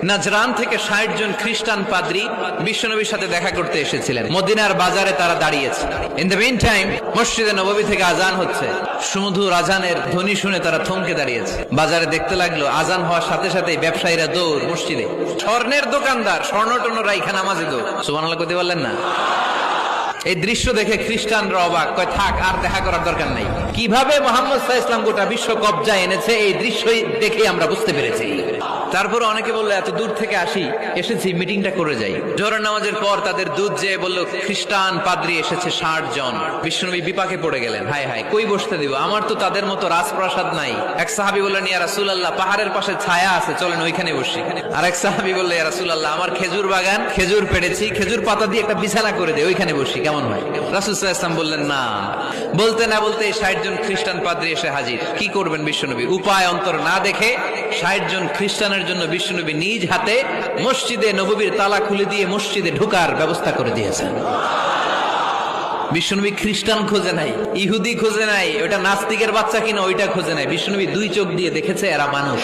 Najran থেকে ৬০ জন খ্রিস্টান পাদ্রী বিশ্বনবীর সাথে দেখা করতে এসেছিলেন। মদিনার বাজারে তারা দাঁড়িয়েছে। ইন দ্য মিন টাইম মসজিদে নববী থেকে আজান হচ্ছে। সুমধুর আজানের ধ্বনি শুনে তারা থমকে দাঁড়িয়েছে। বাজারে দেখতে লাগলো আজান হওয়ার সাথে সাথে ব্যবসায়ীরা দৌড় মসজিদে। স্বর্ণের দোকানদার স্বর্ণটন্য রাইখা নামাজে দৌড়। সুবহানাল্লাহ কইতে পারলেন না? এই দৃশ্য দেখে খ্রিস্টানরা অবাক, কয় থাক আর দেখা করার দরকার নাই। কিভাবে মুহাম্মদ সাল্লাল্লাহু আলাইহি ওয়াসাল্লাম গোটা বিশ্ব কবজায় এনেছে এই দৃশ্যই দেখে আমরা বুঝতে পেরেছি। তারপর অনেকে বললো এত দূর থেকে এসেছি মিটিংটা করে যাই। জোহরের নামাজের পর তাদের দুধ যেয়ে বললো খ্রিস্টান পাদ্রী এসেছে ৬০ জন। বিশ্বনবী বিপাকে পড়ে গেলেন, হায় হায় কই বসতে দিব, আমার তো তাদের মতো রাজপ্রাসাদ নাই। এক সাহাবী বললেন, ইয়া রাসূলুল্লাহ পাহাড়ের পাশে ছায়া আছে, চলেন ওইখানে বসি। আর এক সাহাবী বললেন, ইয়া রাসূলুল্লাহ আমার খেজুর বাগান, খেজুর পেড়েছি, খেজুর পাতা দিয়ে একটা বিছানা করে দে, ওইখানে বসি, কেমন হয়? রাসূল সাল্লাল্লাহু আলাইহি ওয়াসাল্লাম বললেন না। বলতে না বলতে ৬০ জন খ্রিস্টান পাদ্রী এসে হাজির। কি করবেন বিশ্বনবী? উপায় অন্তর না দেখে ৬০ জন খ্রিস্টানের জন্য বিশ্বনবী নিজ হাতে মসজিদে নববীর তালা খুলে দিয়ে মসজিদে ঢোকার ব্যবস্থা করে দিয়েছেন। বিশ্বনবী খ্রিস্টান খোঁজে নাই, ইহুদি খোঁজে নাই, ওটা নাস্তিকের বাচ্চা কিনা ওইটা খোঁজে নাই। বিশ্বনবী দুই চোখ দিয়ে দেখেছে এরা মানুষ।